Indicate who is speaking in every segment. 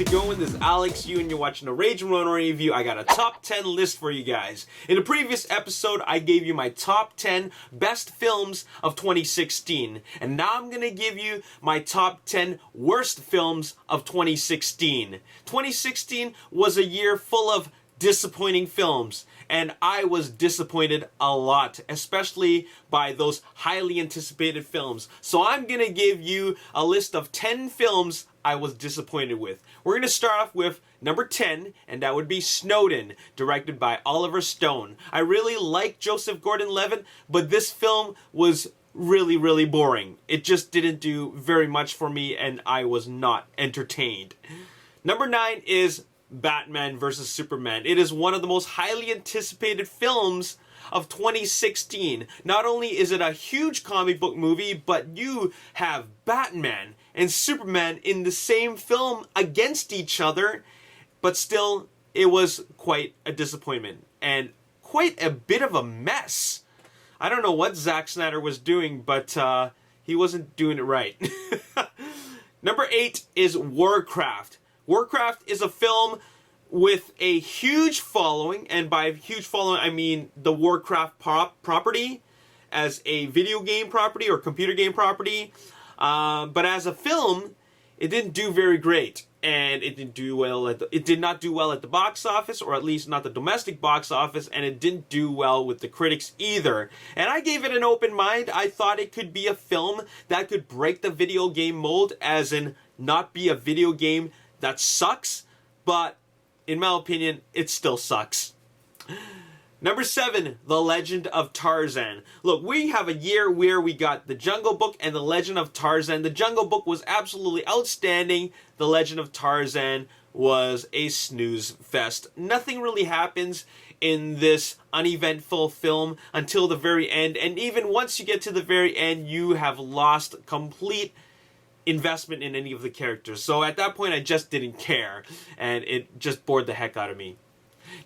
Speaker 1: how's it going? This is Alex, and you're watching the Ragin Ronin review. I got a top 10 list for you guys. In the previous episode, I gave you my top 10 best films of 2016. And now I'm going to give you my top 10 worst films of 2016. 2016 was a year full of disappointing films, and I was disappointed a lot, especially by those highly anticipated films. So I'm gonna give you a list of 10 films I was disappointed with. We're gonna start off with number 10, and that would be Snowden, directed by Oliver Stone. I really like Joseph Gordon-Levitt, but this film was really boring. It just didn't do very much for me, and I was not entertained. Number 9 is Batman vs. Superman. It is one of the most highly anticipated films of 2016. Not only is it a huge comic book movie, but you have Batman and Superman in the same film against each other, but still, it was quite a disappointment and quite a bit of a mess. I don't know what Zack Snyder was doing, but he wasn't doing it right. Number 8 is Warcraft. Warcraft is a film with a huge following, and by huge following I mean the Warcraft property as a video game property or computer game property. But as a film, it didn't do very great, and it didn't do well it did not do well at the box office, or at least not the domestic box office, and it didn't do well with the critics either. And I gave it an open mind. I thought it could be a film that could break the video game mold, as in not be a video game that sucks, but in my opinion, it still sucks. Number 7, The Legend of Tarzan. Look, we have a year where we got The Jungle Book and The Legend of Tarzan. The Jungle Book was absolutely outstanding. The Legend of Tarzan was a snooze fest. Nothing really happens in this uneventful film until the very end, and even once you get to the very end, you have lost complete investment in any of the characters. So at that point, I just didn't care, and it just bored the heck out of me.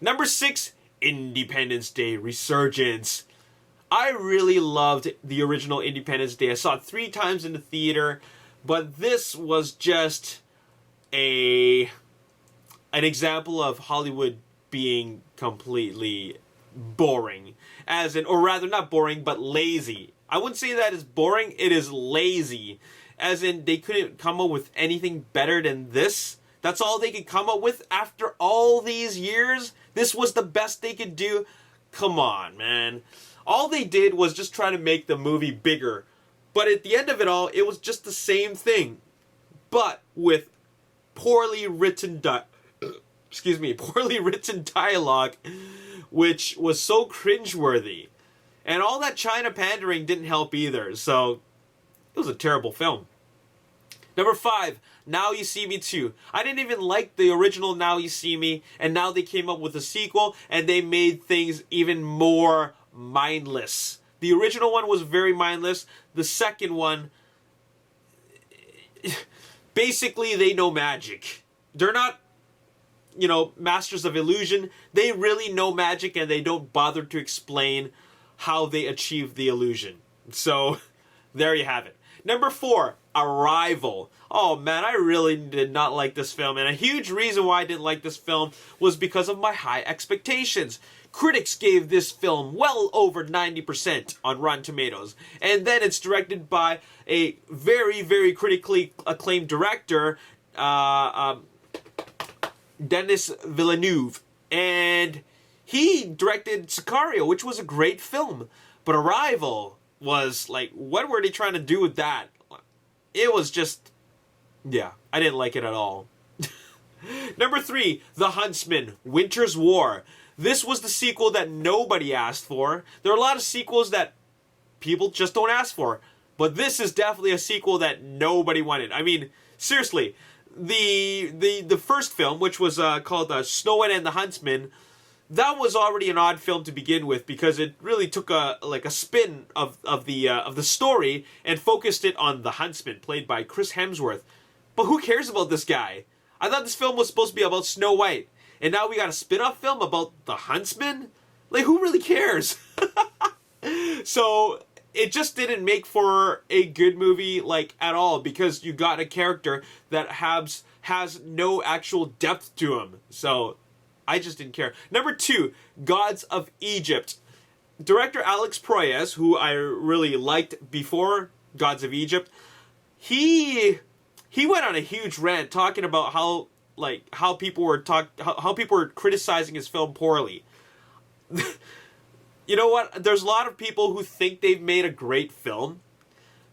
Speaker 1: Number 6, Independence Day Resurgence. I really loved the original Independence Day. I saw it 3 times in the theater, but this was just an example of Hollywood being completely boring. As in, or rather, not boring, but lazy. I wouldn't say that is boring, it is lazy. As in, they couldn't come up with anything better than this. That's all they could come up with after all these years. This was the best they could do. Come on, man. All they did was just try to make the movie bigger. But at the end of it all, it was just the same thing. But with poorly written dialogue, which was so cringeworthy. And all that China pandering didn't help either, so it was a terrible film. Number 5, Now You See Me 2. I didn't even like the original Now You See Me, and now they came up with a sequel, and they made things even more mindless. The original one was very mindless. The second one, basically they know magic. They're not, masters of illusion. They really know magic, and they don't bother to explain how they achieve the illusion. So, there you have it. Number 4, Arrival. Oh man, I really did not like this film, and a huge reason why I didn't like this film was because of my high expectations. Critics gave this film well over 90% on Rotten Tomatoes, and then it's directed by a very critically acclaimed director, Denis Villeneuve, and he directed Sicario, which was a great film, but Arrival was like, what were they trying to do with that? It was just, yeah, I didn't like it at all. Number 3, The Huntsman Winters War. This was the sequel that nobody asked for. There are a lot of sequels that people just don't ask for, but this is definitely a sequel that nobody wanted. I mean, seriously, the first film, which was called Snow White and the Huntsman, that was already an odd film to begin with, because it really took a spin of the story and focused it on the Huntsman, played by Chris Hemsworth. But who cares about this guy? I thought this film was supposed to be about Snow White, and now we got a spin-off film about the Huntsman? Like, who really cares? So it just didn't make for a good movie, like, at all, because you got a character that has has no actual depth to him. So I just didn't care. Number 2, Gods of Egypt. Director Alex Proyas, who I really liked before Gods of Egypt, he went on a huge rant talking about how people were criticizing his film poorly. You know what? There's a lot of people who think they've made a great film,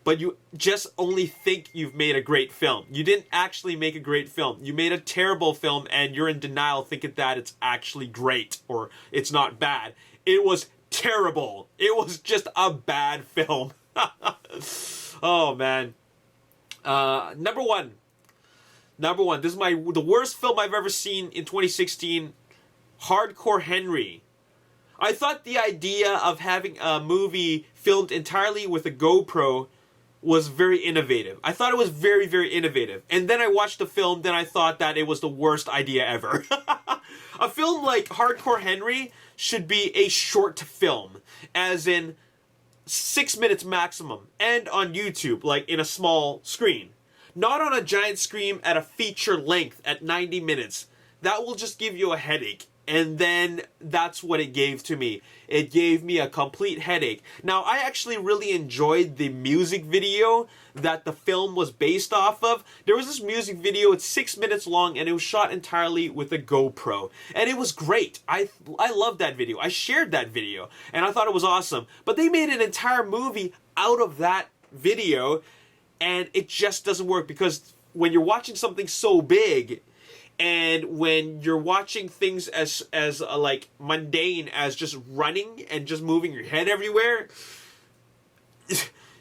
Speaker 1: but you just only think you've made a great film. You didn't actually make a great film. You made a terrible film, and you're in denial thinking that it's actually great, or it's not bad. It was terrible. It was just a bad film. Oh, man. Number one. This is the worst film I've ever seen in 2016. Hardcore Henry. I thought the idea of having a movie filmed entirely with a GoPro was very innovative. I thought it was very, very innovative. And then I watched the film, then I thought that it was the worst idea ever. A film like Hardcore Henry should be a short film, as in 6 minutes maximum, and on YouTube, like in a small screen. Not on a giant screen at a feature length at 90 minutes. That will just give you a headache. And then that's what it gave to me. It gave me a complete headache. Now, I actually really enjoyed the music video that the film was based off of. There was this music video, it's 6 minutes long, and it was shot entirely with a GoPro. And it was great. I loved that video. I shared that video, and I thought it was awesome. But they made an entire movie out of that video, and it just doesn't work, because when you're watching something so big, and when you're watching things as like mundane as just running and just moving your head everywhere,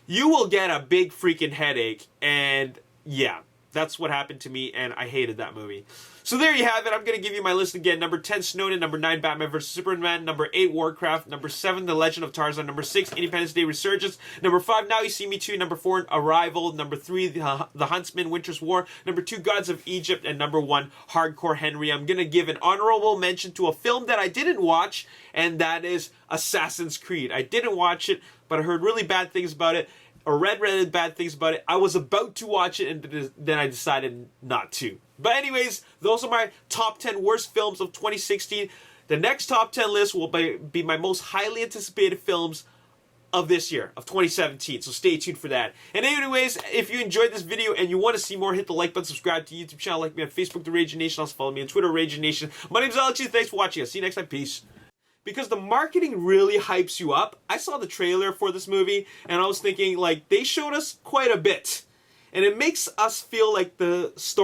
Speaker 1: you will get a big freaking headache. And yeah, that's what happened to me, and I hated that movie. So there you have it. I'm going to give you my list again. Number 10, Snowden. Number 9, Batman vs. Superman. Number 8, Warcraft. Number 7, The Legend of Tarzan. Number 6, Independence Day Resurgence. Number 5, Now You See Me Too. Number 4, Arrival. Number 3, The Huntsman Winters War. Number 2, Gods of Egypt. And number 1, Hardcore Henry. I'm going to give an honorable mention to a film that I didn't watch, and that is Assassin's Creed. I didn't watch it, but I heard really bad things about it, or read really bad things about it. I was about to watch it, and then I decided not to. But anyways, those are my top 10 worst films of 2016. The next top 10 list will be my most highly anticipated films of this year, of 2017. So stay tuned for that. And anyways, if you enjoyed this video and you want to see more, hit the like button, subscribe to the YouTube channel, like me on Facebook, The Ragin Nation. Also follow me on Twitter, Ragin Nation. My name's Alex. Thanks for watching. I'll see you next time. Peace. Because the marketing really hypes you up. I saw the trailer for this movie, and I was thinking, like, they showed us quite a bit. And it makes us feel like the story